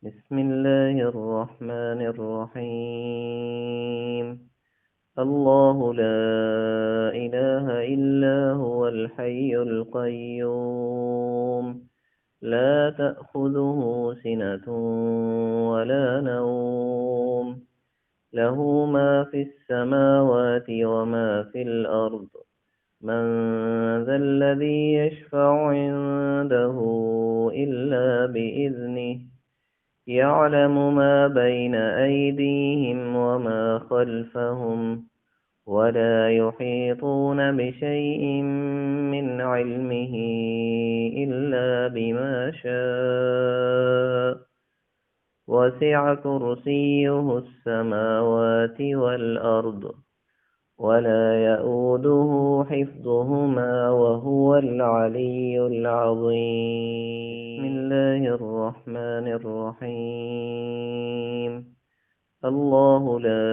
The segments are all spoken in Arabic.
بسم الله الرحمن الرحيم. الله لا إله إلا هو الحي القيوم، لا تأخذه سنة ولا نوم، له ما في السماوات وما في الأرض. من ذا الذي يشفع عنده إلا بإذنه، يعلم ما بين أيديهم وما خلفهم، ولا يحيطون بشيء من علمه إلا بما شاء. وسع كرسيه السماوات والأرض، ولا يئوده حفظهما وهو العلي العظيم. بسم الله الرحمن الرحيم. الله لا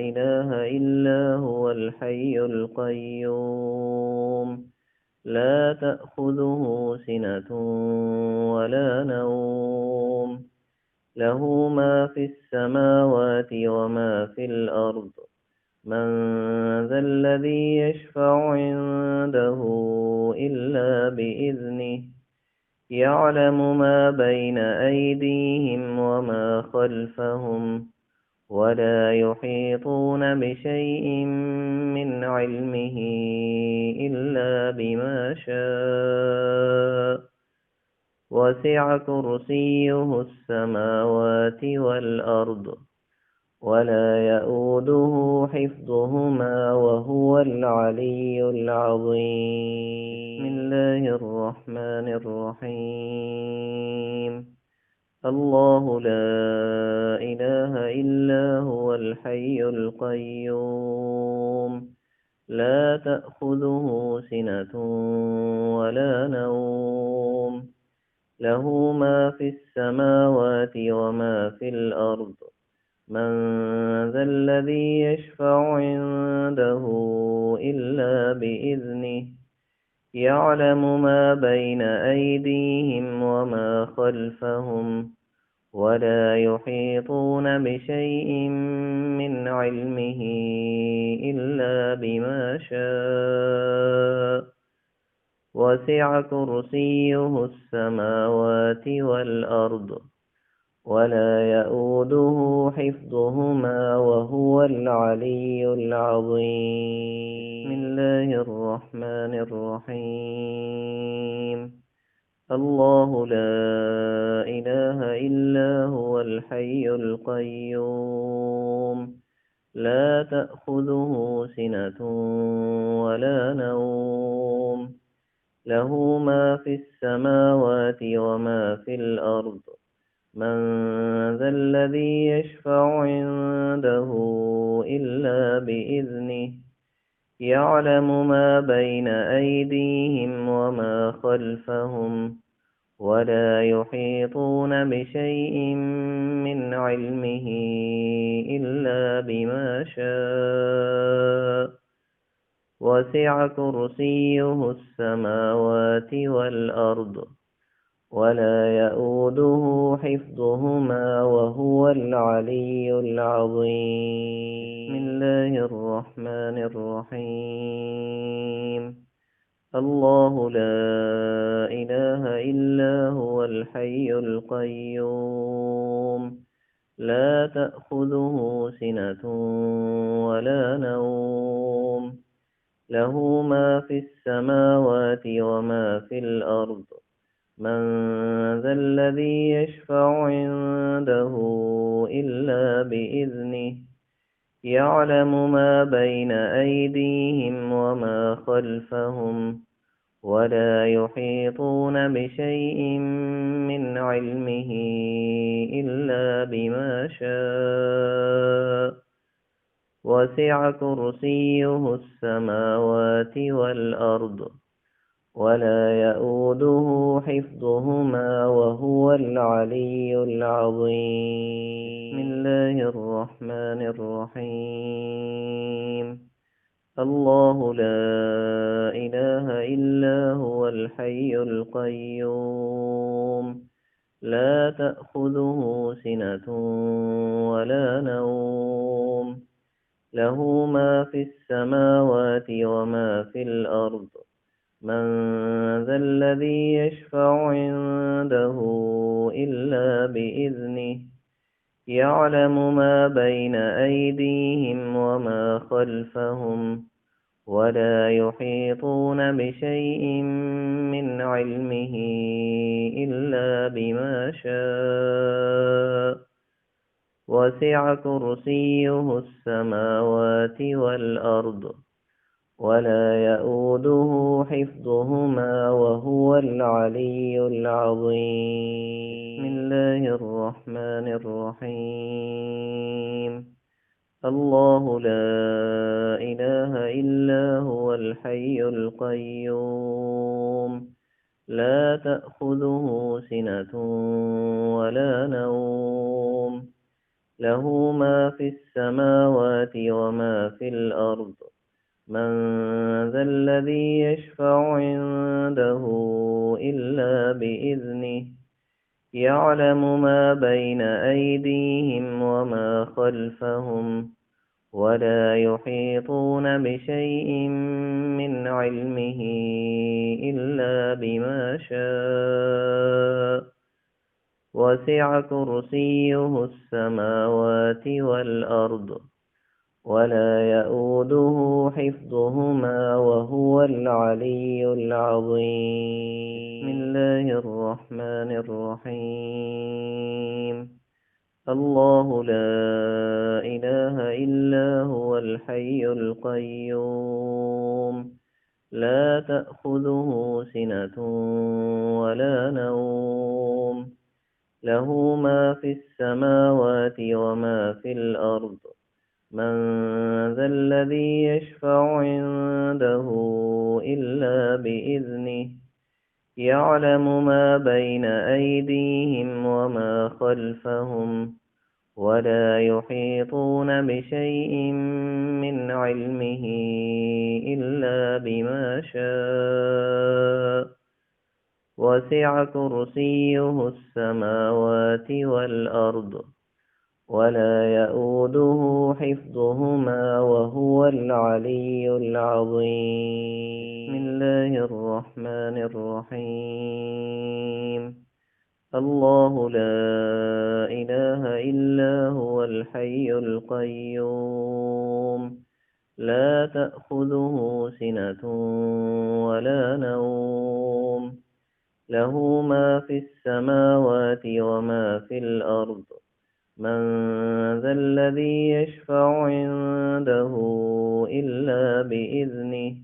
إله إلا هو الحي القيوم، لا تأخذه سنة ولا نوم، له ما في السماوات وما في الأرض. من ذا الذي يشفع عنده إلا بإذنه، يعلم ما بين أيديهم وما خلفهم، ولا يحيطون بشيء من علمه إلا بما شاء. وسع كرسيه السماوات والأرض، ولا يئوده حفظهما وهو العلي العظيم. بسم الله الرحمن الرحيم. الله لا إله إلا هو الحي القيوم، لا تأخذه سنة ولا نوم، له ما في السماوات وما في الأرض. من ذا الذي يشفع عنده إلا بإذنه، يعلم ما بين أيديهم وما خلفهم، ولا يحيطون بشيء من علمه إلا بما شاء. وسع كرسيه السماوات والأرض، ولا يئوده حفظهما وهو العلي العظيم. بسم الله الرحمن الرحيم. الله لا إله إلا هو الحي القيوم، لا تأخذه سنة ولا نوم، له ما في السماوات وما في الأرض. من ذا الذي يشفع عنده إلا بإذنه، يعلم ما بين أيديهم وما خلفهم، ولا يحيطون بشيء من علمه إلا بما شاء. وسع كرسيه السماوات والأرض، ولا يئوده حفظهما وهو العلي العظيم. بسم الله الرحمن الرحيم. الله لا إله إلا هو الحي القيوم، لا تأخذه سنة ولا نوم، له ما في السماوات وما في الأرض. من ذا الذي يشفع عنده إلا بإذنه، يعلم ما بين أيديهم وما خلفهم، ولا يحيطون بشيء من علمه إلا بما شاء. وسع كرسيه السماوات والأرض، ولا يئوده حفظهما وهو العلي العظيم. بسم الله الرحمن الرحيم. الله لا إله إلا هو الحي القيوم، لا تأخذه سنة ولا نوم له ما في السماوات وما في الأرض من ذا الذي يشفع عنده إلا بإذنه يعلم ما بين أيديهم وما خلفهم ولا يحيطون بشيء من علمه إلا بما شاء وسع كرسيه السماوات والأرض ولا يؤوده حفظهما وهو العلي العظيم. بسم الله الرحمن الرحيم. الله لا إله إلا هو الحي القيوم لا تأخذه سنة ولا نوم له ما في السماوات وما في الأرض من ذا الذي يشفع عنده إلا بإذنه يعلم ما بين أيديهم وما خلفهم ولا يحيطون بشيء من علمه إلا بما شاء وسع كرسيه السماوات والأرض ولا يؤوده حفظهما وهو العلي العظيم. بسم الله الرحمن الرحيم. الله لا إله إلا هو الحي القيوم لا تأخذه سنة ولا نوم له ما في السماوات وما في الأرض من ذا الذي يشفع عنده إلا بإذنه يعلم ما بين أيديهم وما خلفهم ولا يحيطون بشيء من علمه إلا بما شاء وسع كرسيه السماوات والأرض ولا يؤوده حفظهما وهو العلي العظيم. بسم الله الرحمن الرحيم. الله لا إله إلا هو الحي القيوم لا تأخذه سنة ولا نوم له ما في السماوات وما في الأرض من ذا الذي يشفع عنده إلا بإذنه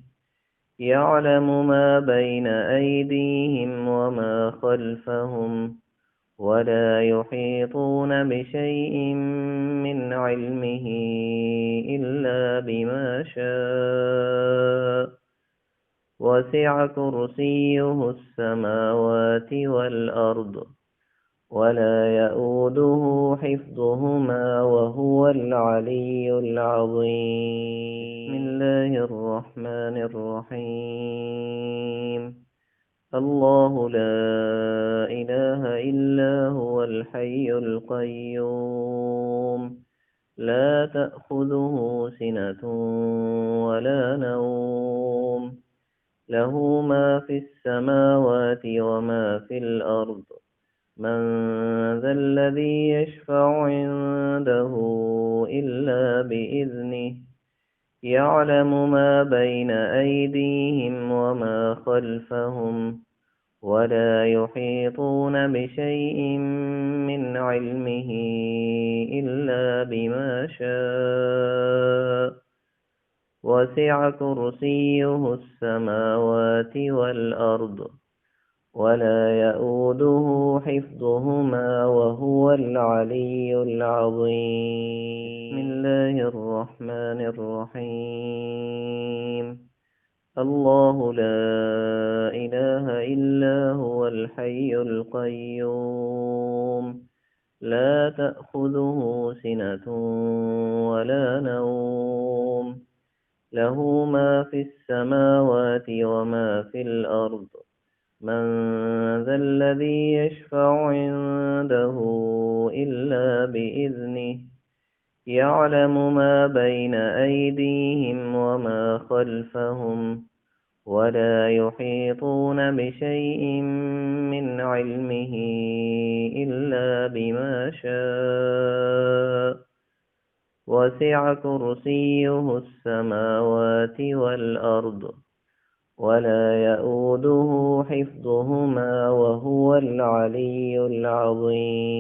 يعلم ما بين أيديهم وما خلفهم ولا يحيطون بشيء من علمه إلا بما شاء وسع كرسيه السماوات والأرض ولا يؤوده حفظهما وهو العلي العظيم. بسم الله الرحمن الرحيم. الله لا إله إلا هو الحي القيوم لا تأخذه سنة ولا نوم له ما في السماوات وما في الأرض من ذا الذي يشفع عنده إلا بإذنه يعلم ما بين أيديهم وما خلفهم ولا يحيطون بشيء من علمه إلا بما شاء وسع كرسيه السماوات والأرض ولا يؤوده حفظهما وهو العلي العظيم. بسم الله الرحمن الرحيم. الله لا إله إلا هو الحي القيوم لا تأخذه سنة ولا نوم له ما في السماوات وما في الأرض من ذا الذي يشفع عنده إلا بإذنه يعلم ما بين أيديهم وما خلفهم ولا يحيطون بشيء من علمه إلا بما شاء وسع كرسيه السماوات والأرض ولا يئوده حفظهما وهو العلي العظيم.